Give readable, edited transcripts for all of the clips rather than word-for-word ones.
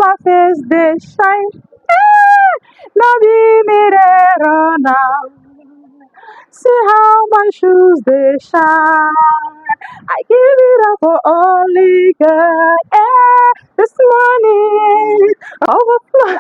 my face they shine. Now be mirror now. See how my shoes they shine. I give it up for only God. This morning overflow.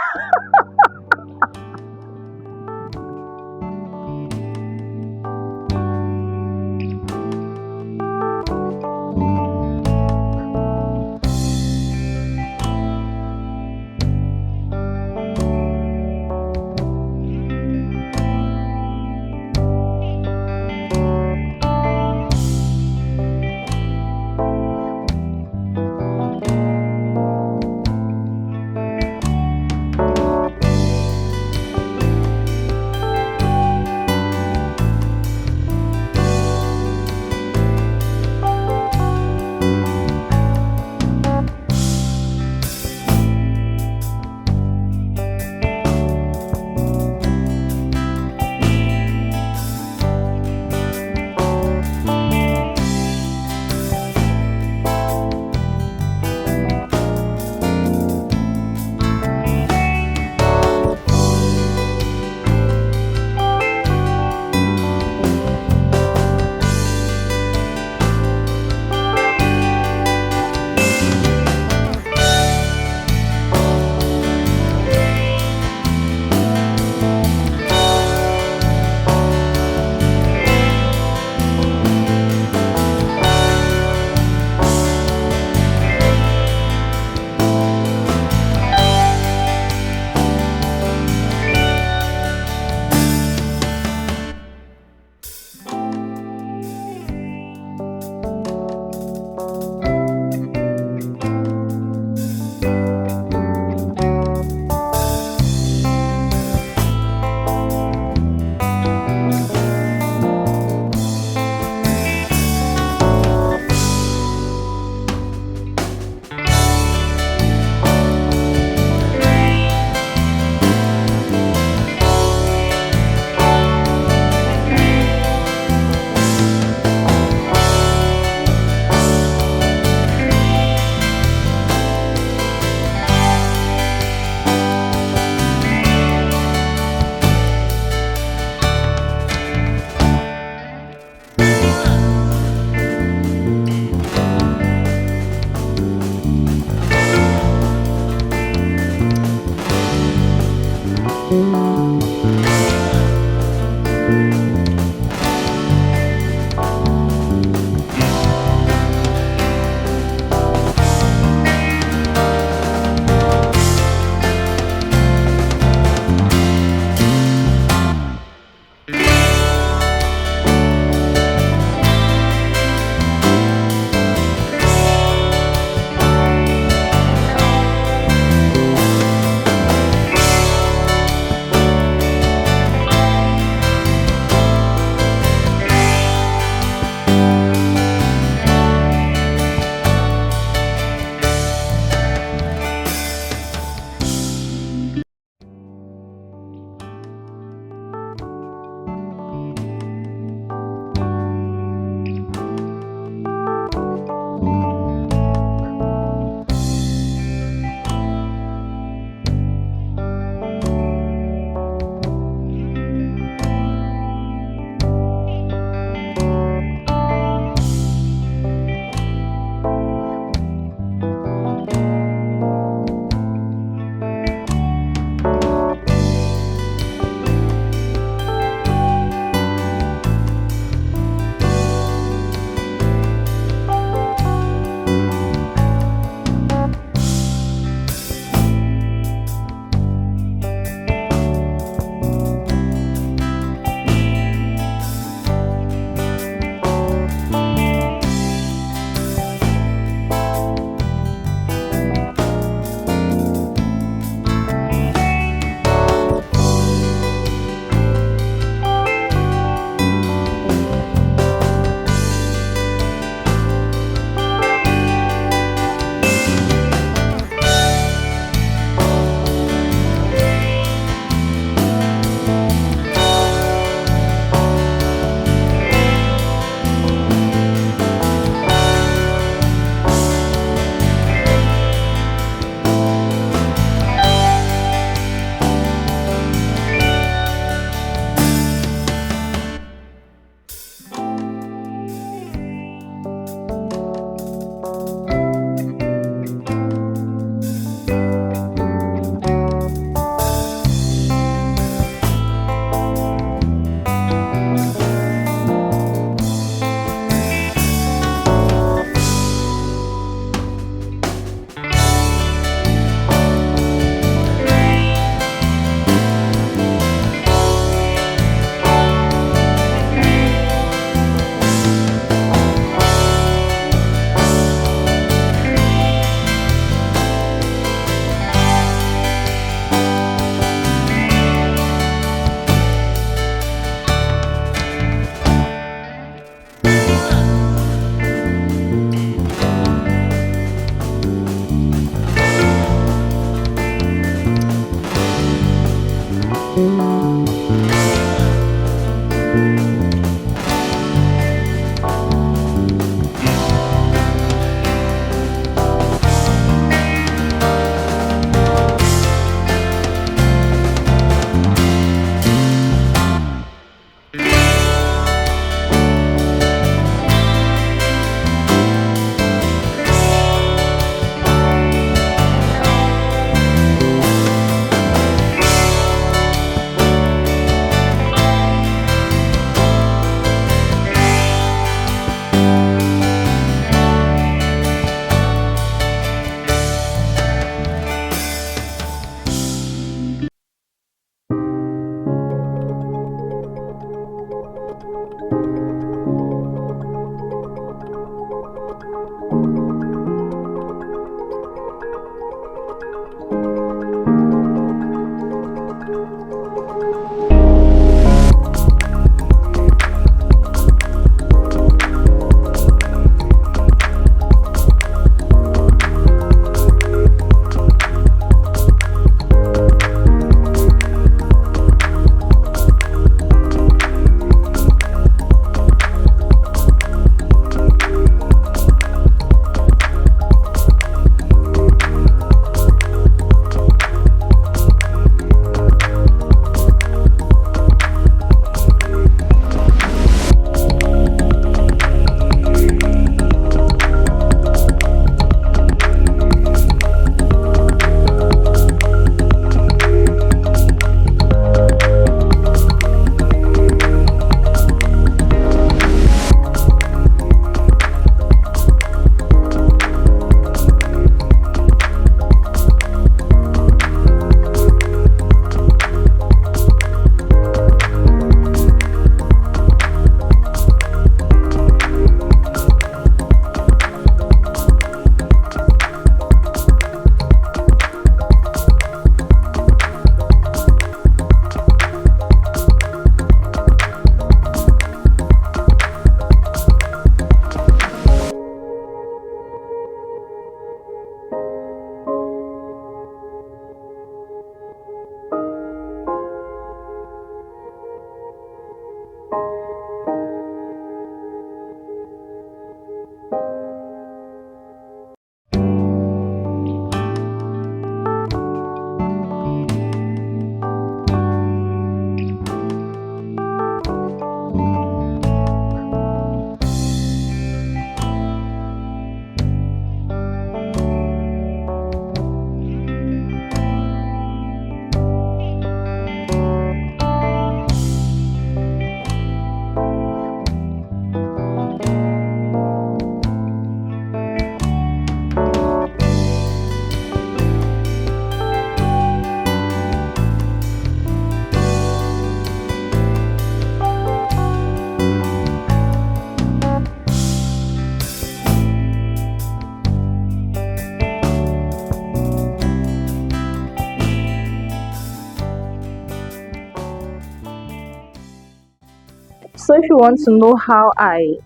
So if you want to know how I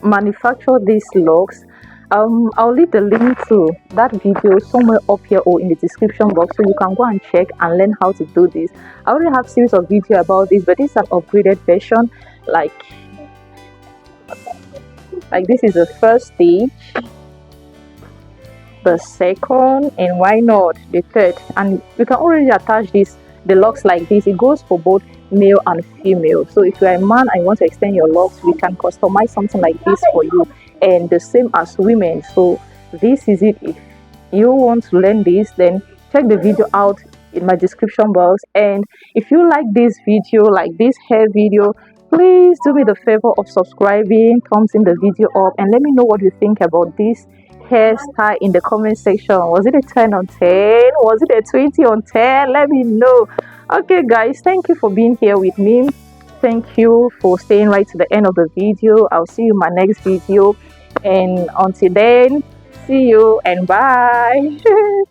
manufacture these locks, I'll leave the link to that video somewhere up here or in the description box, so you can go and check and learn how to do this. I already have series of video about this, but this is an upgraded version. Like this is the first stage, the second, and why not the third. And you can already attach the locks like this. It goes for both male and female. So if you're a man and you want to extend your locks, we can customize something like this for you, and the same as women. So this is it. If you want to learn this, then check the video out in my description box. And if you like this video, like this hair video, please do me the favor of subscribing, thumbs in the video up, and let me know what you think about this hairstyle in the comment section. Was it a 10 on 10? Was it a 20 on 10? Let me know. Okay guys, thank you for being here with me. Thank you for staying right to the end of the video. I'll see you in my next video, and until then, see you and bye.